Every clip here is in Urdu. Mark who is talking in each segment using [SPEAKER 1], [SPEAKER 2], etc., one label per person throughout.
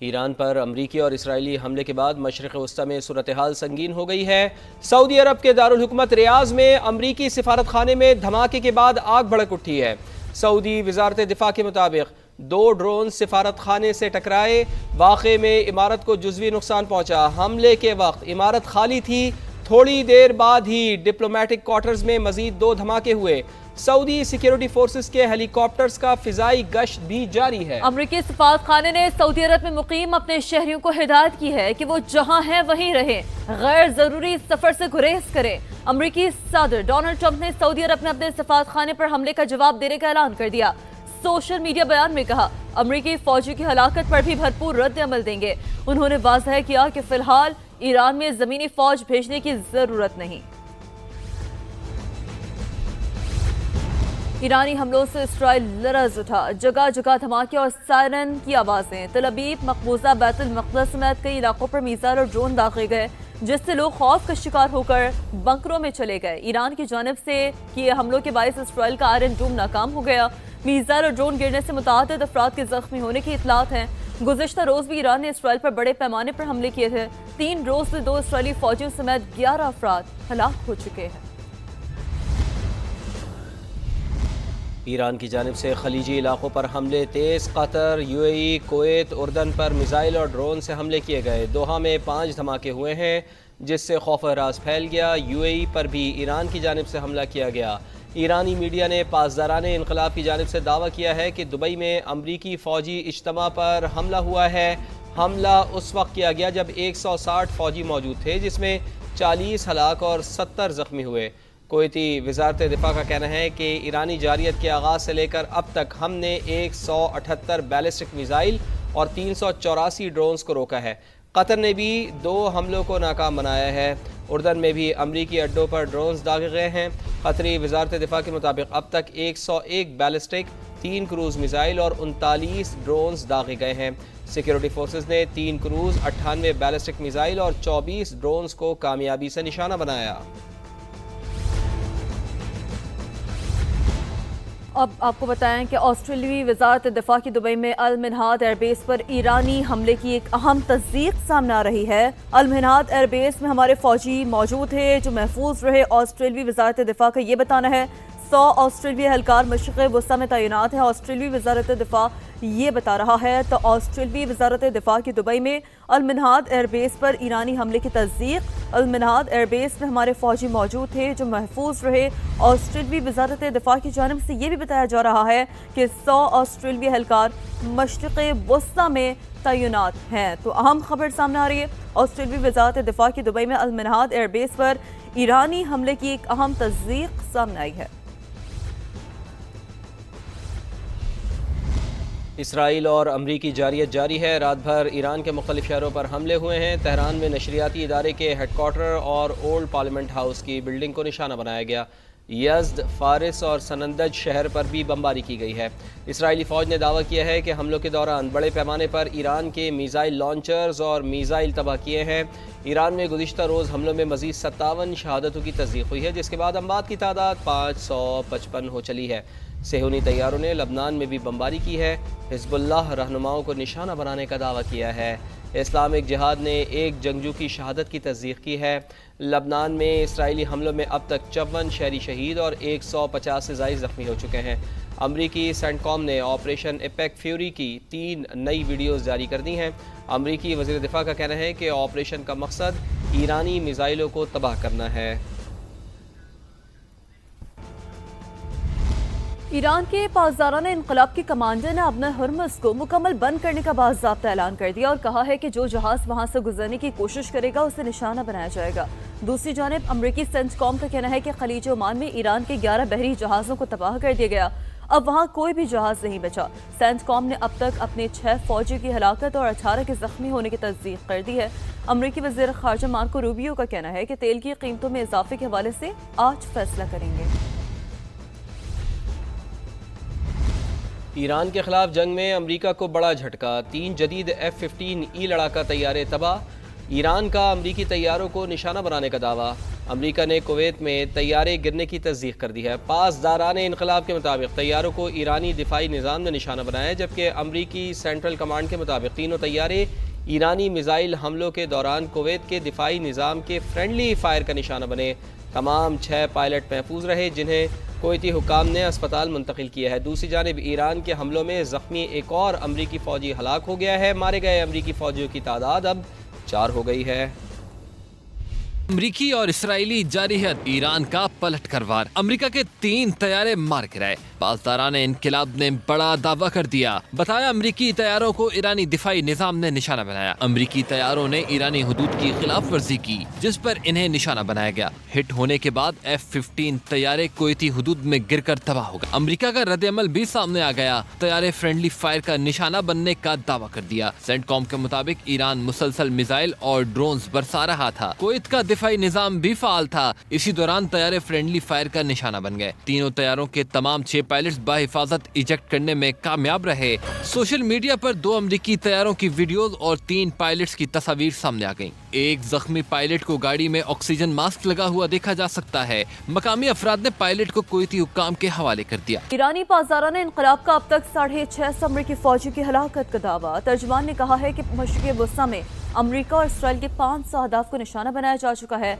[SPEAKER 1] ایران پر امریکی اور اسرائیلی حملے کے بعد مشرق وسطی میں صورتحال سنگین ہو گئی ہے۔ سعودی عرب کے دارالحکومت ریاض میں امریکی سفارت خانے میں دھماکے کے بعد آگ بھڑک اٹھی ہے۔ سعودی وزارت دفاع کے مطابق 2 ڈرون سفارت خانے سے ٹکرائے۔ واقعے میں عمارت کو جزوی نقصان پہنچا۔ حملے کے وقت عمارت خالی تھی۔ تھوڑی دیر بعد ہی ڈپلومیٹک کوارٹرز میں مزید 2 دھماکے ہوئے۔ سعودی سیکیورٹی فورسز کے ہیلی کاپٹرز کا فضائی گشت بھی جاری ہے۔
[SPEAKER 2] امریکی سفارت خانے نے سعودی عرب میں مقیم اپنے شہریوں کو ہدایت کی ہے کہ وہ جہاں ہیں وہیں رہیں، غیر ضروری سفر سے گریز کریں۔ امریکی صدر ڈونلڈ ٹرمپ نے سعودی عرب میں اپنے سفارت خانے پر حملے کا جواب دینے کا اعلان کر دیا۔ سوشل میڈیا بیان میں کہا امریکی فوجی کی ہلاکت پر بھی بھرپور رد عمل دیں گے۔ انہوں نے واضح کیا کہ فی الحال ایران میں زمینی فوج بھیجنے کی ضرورت نہیں۔ ایرانی حملوں سے اسرائیل لرز اٹھا، جگہ جگہ دھماکے اور سائرن کی آوازیں۔ تل ابیب، مقبوضہ بیت المقدس سمیت کئی علاقوں پر میزائل اور ڈرون داغے گئے، جس سے لوگ خوف کا شکار ہو کر بنکروں میں چلے گئے۔ ایران کی جانب سے کیے حملوں کے باعث اسرائیل کا آئرن ڈوم ناکام ہو گیا۔ میزائل اور ڈرون گرنے سے متعدد افراد کے زخمی ہونے کی اطلاعات ہیں۔ گزشتہ روز بھی ایران نے اسرائیل پر بڑے پیمانے پر حملے کیے تھے۔ 3 روز میں 2 اسرائیلی فوجیوں سمیت 11 افراد ہلاک ہو چکے ہیں۔
[SPEAKER 1] ایران کی جانب سے خلیجی علاقوں پر حملے تیز۔ قطر، UAE، کویت، اردن پر میزائل اور ڈرون سے حملے کیے گئے۔ دوحہ میں 5 دھماکے ہوئے ہیں جس سے خوف و ہراس پھیل گیا۔ UAE پر بھی ایران کی جانب سے حملہ کیا گیا۔ ایرانی میڈیا نے پاسداران انقلاب کی جانب سے دعویٰ کیا ہے کہ دبئی میں امریکی فوجی اجتماع پر حملہ ہوا ہے۔ حملہ اس وقت کیا گیا جب 160 فوجی موجود تھے، جس میں 40 ہلاک اور 70 زخمی ہوئے۔ کویتی وزارت دفاع کا کہنا ہے کہ ایرانی جارحیت کے آغاز سے لے کر اب تک ہم نے 178 بیلسٹک میزائل اور 384 ڈرونز کو روکا ہے۔ قطر نے بھی 2 حملوں کو ناکام بنایا ہے۔ اردن میں بھی امریکی اڈوں پر ڈرونز داغے گئے ہیں۔ قطری وزارت دفاع کے مطابق اب تک 101 بیلسٹک، 3 کروز میزائل اور 39 ڈرونز داغے گئے ہیں۔ سیکیورٹی فورسز نے 3 کروز، 98 بیلسٹک میزائل اور 24 ڈرونز کو کامیابی سے نشانہ بنایا۔
[SPEAKER 2] اب آپ کو بتائیں کہ آسٹریلوی وزارت دفاع کی دبئی میں المنہاد ایئر بیس پر ایرانی حملے کی ایک اہم تصدیق سامنے آ رہی ہے۔ المنہاد ایئر بیس میں ہمارے فوجی موجود تھے جو محفوظ رہے۔ آسٹریلوی وزارت دفاع کا یہ بتانا ہے 100 آسٹریلوی اہلکار مشرق وسطی میں تعینات ہیں۔ آسٹریلوی وزارت دفاع یہ بتا رہا ہے تو آسٹریلوی وزارت دفاع کی دبئی میں المنہاد ایئر بیس پر ایرانی حملے کی تصدیق۔ المنہاد ایئر بیس میں ہمارے فوجی موجود تھے جو محفوظ رہے۔ آسٹریلوی وزارت دفاع کی جانب سے یہ بھی بتایا جا رہا ہے کہ 100 آسٹریلوی اہلکار مشرق وسطی میں تعینات ہیں۔ تو اہم خبر سامنے آ رہی ہے، آسٹریلوی وزارت دفاع کی دبئی میں المنہاد ایئر بیس پر ایرانی حملے کی ایک اہم تصدیق سامنے آئی ہے۔
[SPEAKER 1] اسرائیل اور امریکی جارحیت جاری ہے۔ رات بھر ایران کے مختلف شہروں پر حملے ہوئے ہیں۔ تہران میں نشریاتی ادارے کے ہیڈ کوارٹر اور اولڈ پارلیمنٹ ہاؤس کی بلڈنگ کو نشانہ بنایا گیا۔ یزد، فارس اور سنندج شہر پر بھی بمباری کی گئی ہے۔ اسرائیلی فوج نے دعویٰ کیا ہے کہ حملوں کے دوران بڑے پیمانے پر ایران کے میزائل لانچرز اور میزائل تباہ کیے ہیں۔ ایران میں گزشتہ روز حملوں میں مزید 57 شہادتوں کی تصدیق ہوئی ہے، جس کے بعد اموات کی تعداد 555 ہو چلی ہے۔ صہیونی طیاروں نے لبنان میں بھی بمباری کی ہے۔ حزب اللہ رہنماؤں کو نشانہ بنانے کا دعویٰ کیا ہے۔ اسلامک جہاد نے ایک جنگجو کی شہادت کی تصدیق کی ہے۔ لبنان میں اسرائیلی حملوں میں اب تک 54 شہری شہید اور 150 سے زائد زخمی ہو چکے ہیں۔ امریکی سینٹ کام نے آپریشن ایپیک فیوری کی 3 نئی ویڈیوز جاری کر دی ہیں۔ امریکی وزیر دفاع کا کہنا ہے کہ آپریشن کا مقصد ایرانی میزائلوں کو تباہ کرنا ہے۔
[SPEAKER 2] ایران کے پاسداران انقلاب کے کمانڈر نے ابن ہرمز کو مکمل بند کرنے کا باضابطہ اعلان کر دیا اور کہا ہے کہ جو جہاز وہاں سے گزرنے کی کوشش کرے گا اسے نشانہ بنایا جائے گا۔ دوسری جانب امریکی سینٹ کام کا کہنا ہے کہ خلیج عمان میں ایران کے 11 بحری جہازوں کو تباہ کر دیا گیا۔ اب وہاں کوئی بھی جہاز نہیں بچا۔ سینٹ کام نے اب تک اپنے 6 فوجی کی ہلاکت اور 18 کے زخمی ہونے کی تصدیق کر دی ہے۔ امریکی وزیر خارجہ مارکو روبیو کا کہنا ہے کہ تیل کی قیمتوں میں اضافے کے حوالے سے آج فیصلہ کریں گے۔
[SPEAKER 1] ایران کے خلاف جنگ میں امریکہ کو بڑا جھٹکا، 3 جدید F-15E لڑاکا طیارے تباہ۔ ایران کا امریکی طیاروں کو نشانہ بنانے کا دعویٰ۔ امریکہ نے کویت میں طیارے گرنے کی تصدیق کر دی ہے۔ پاسداران انقلاب کے مطابق طیاروں کو ایرانی دفاعی نظام نے نشانہ بنایا ہے، جبکہ امریکی سینٹرل کمانڈ کے مطابق تینوں طیارے ایرانی میزائل حملوں کے دوران کویت کے دفاعی نظام کے فرینڈلی فائر کا نشانہ بنے۔ تمام 6 پائلٹ محفوظ رہے، جنہیں کویتی حکام نے اسپتال منتقل کیا ہے۔ دوسری جانب ایران کے حملوں میں زخمی ایک اور امریکی فوجی ہلاک ہو گیا ہے۔ مارے گئے امریکی فوجیوں کی تعداد اب 4 ہو گئی ہے۔
[SPEAKER 3] امریکی اور اسرائیلی جارحیت، ایران کا پلٹ کر وار، امریکہ کے 3 طیارے مار گرائے۔ پاسداران انقلاب نے بڑا دعویٰ کر دیا، بتایا امریکی طیاروں کو ایرانی دفاعی نظام نے نشانہ بنایا۔ امریکی طیاروں نے ایرانی حدود کی خلاف ورزی کی، جس پر انہیں نشانہ بنایا گیا۔ ہٹ ہونے کے بعد F-15 طیارے کویتی حدود میں گر کر تباہ ہو گئے۔ امریکہ کا رد عمل بھی سامنے آ گیا، طیارے فرینڈلی فائر کا نشانہ بننے کا دعویٰ کر دیا۔ سینٹ کام کے مطابق ایران مسلسل میزائل اور ڈرونز برسا رہا تھا۔ کویت کا دفاعی نظام بھی فعال تھا، اسی دوران طیارے فرینڈلی فائر کا نشانہ بن گئے۔ تینوں طیاروں کے تمام 6 پائلٹس بحفاظت ایجیکٹ کرنے میں کامیاب رہے۔ سوشل میڈیا پر 2 امریکی طیاروں کی ویڈیوز اور 3 پائلٹس کی تصاویر سامنے آ گئیں۔ ایک زخمی پائلٹ کو گاڑی میں آکسیجن ماسک لگا ہوا دیکھا جا سکتا ہے۔ مقامی افراد نے پائلٹ کو کویتی حکام کے حوالے کر دیا۔
[SPEAKER 2] ایرانی پاسداران انقلاب کا اب تک 650 امریکی فوجیوں کی ہلاکت کا دعویٰ۔ ترجمان نے کہا ہے کہ مشرق وسطی میں امریکہ اور اسرائیل کے 500 اہداف کو نشانہ بنایا جا چکا ہے۔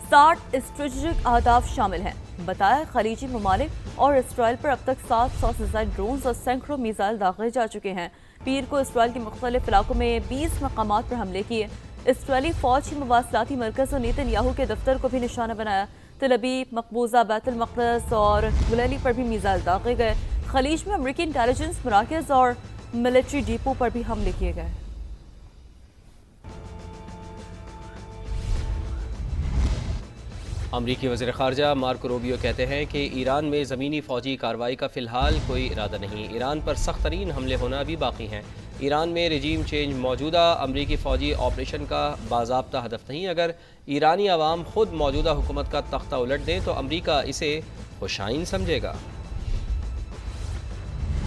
[SPEAKER 2] 60 اسٹریٹجک اہداف شامل ہیں۔ بتایا خلیجی ممالک اور اسرائیل پر اب تک 700 سے زائد ڈرونز اور سینکڑوں میزائل داغے جا چکے ہیں۔ پیر کو اسرائیل کے مختلف علاقوں میں 20 مقامات پر حملے کیے۔ اسرائیلی فوج کی مواصلاتی مرکز اور نیتن یاہو کے دفتر کو بھی نشانہ بنایا۔ تل ابیب، مقبوضہ بیت المقدس اور گلیلی پر بھی میزائل داغے گئے۔ خلیج میں امریکی انٹیلیجنس مراکز اور ملٹری ڈیپو پر بھی حملے کیے گئے۔
[SPEAKER 1] امریکی وزیر خارجہ مارکو روبیو کہتے ہیں کہ ایران میں زمینی فوجی کارروائی کا فی الحال کوئی ارادہ نہیں۔ ایران پر سخت ترین حملے ہونا بھی باقی ہیں۔ ایران میں رجیم چینج موجودہ امریکی فوجی آپریشن کا باضابطہ ہدف نہیں۔ اگر ایرانی عوام خود موجودہ حکومت کا تختہ الٹ دیں تو امریکہ اسے خوشائن سمجھے گا۔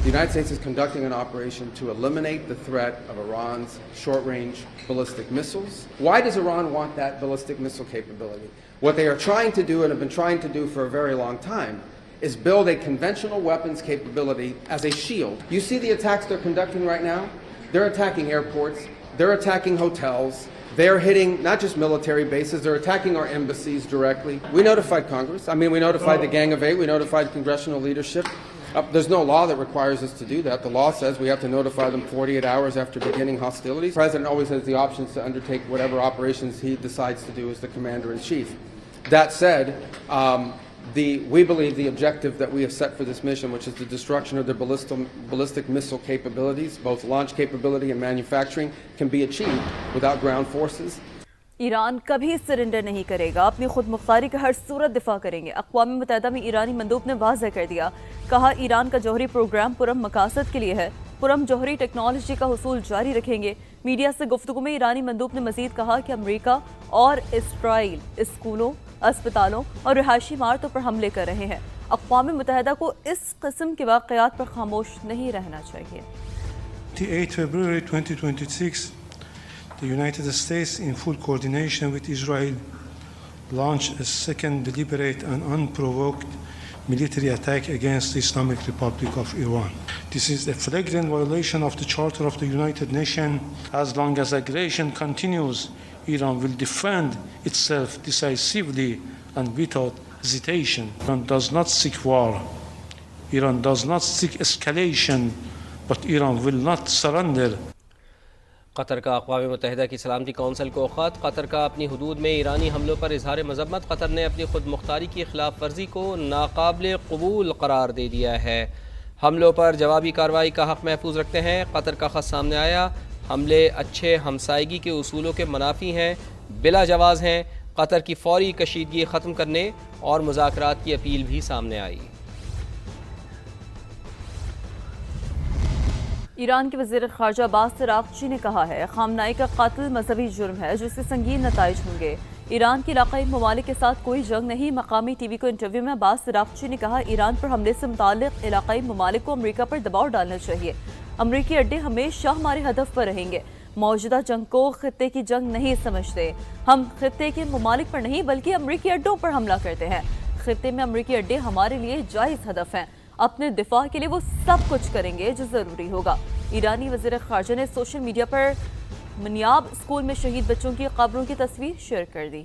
[SPEAKER 4] The United States is conducting an operation to eliminate the threat of Iran's short-range ballistic missiles. Why does Iran want that ballistic missile capability? What they are trying to do and have been trying to do for a very long time is build a conventional weapons capability as a shield. You see the attacks they're conducting right now? They're attacking airports, they're attacking hotels, they're hitting not just military bases, they're attacking our embassies directly. We notified Congress. We notified the Gang of Eight, we notified congressional leadership. There's no law that requires us to do that. The law says we have to notify them 48 hours after beginning hostilities. The President always has the options to undertake whatever operations he decides to do as the Commander-in-Chief. That said, we believe the objective that we have set for this mission, which is the destruction of their ballistic missile capabilities, both launch capability and manufacturing, can be achieved without ground forces.
[SPEAKER 2] Iran کبھی سرنڈر نہیں کرے گا، اپنی خود مختاری کا ہر صورت دفاع کریں گے۔ اقوام متحدہ میں ایرانی مندوب نے واضح کر دیا، کہا ایران کا جوہری پروگرام پرم مقاصد کے لیے ہے، پرم جوہری ٹیکنالوجی کا حصول جاری رکھیں گے۔ میڈیا سے گفتگو میں ایرانی مندوب نے مزید کہا کہ امریکہ اور اسرائیل اسکولوں، اسپتالوں اور رہائشی عمارتوں پر حملے کر رہے ہیں۔ اقوام متحدہ کو اس قسم کے واقعات پر خاموش نہیں رہنا چاہیے۔
[SPEAKER 5] 8 February 2026 the United States, in full coordination with Israel, launched a second deliberate and unprovoked military attack against the Islamic Republic of Iran. This is a flagrant violation of the Charter of the United Nations. As long as aggression continues, Iran will defend itself decisively and without hesitation. Iran does not seek war. Iran does not seek escalation, but Iran will not surrender.
[SPEAKER 1] قطر کا اقوام متحدہ کی سلامتی کونسل کو خط۔ قطر کا اپنی حدود میں ایرانی حملوں پر اظہار مذمت۔ قطر نے اپنی خود مختاری کی خلاف ورزی کو ناقابل قبول قرار دے دیا ہے۔ حملوں پر جوابی کارروائی کا حق محفوظ رکھتے ہیں۔ قطر کا خط سامنے آیا، حملے اچھے ہمسائیگی کے اصولوں کے منافی ہیں، بلا جواز ہیں۔ قطر کی فوری کشیدگی ختم کرنے اور مذاکرات کی اپیل بھی سامنے آئی۔
[SPEAKER 2] ایران کے وزیر خارجہ عباس عراقچی نے کہا ہے خامنائی کا قتل مذہبی جرم ہے جس سے سنگین نتائج ہوں گے۔ ایران کے علاقائی ممالک کے ساتھ کوئی جنگ نہیں۔ مقامی ٹی وی کو انٹرویو میں عباس عراقچی نے کہا ایران پر حملے سے متعلق علاقائی ممالک کو امریکہ پر دباؤ ڈالنا چاہیے۔ امریکی اڈے ہمیشہ ہمارے ہدف پر رہیں گے۔ موجودہ جنگ کو خطے کی جنگ نہیں سمجھتے. ہم خطے کے ممالک پر نہیں بلکہ امریکی اڈوں پر حملہ کرتے ہیں. خطے میں امریکی اڈے ہمارے لیے جائز ہدف ہیں. اپنے دفاع کے لیے وہ سب کچھ کریں گے جو ضروری ہوگا. ایرانی وزیر خارجہ نے سوشل میڈیا پر منیاب اسکول میں شہید بچوں کی قبروں کی تصویر شیئر کر دی.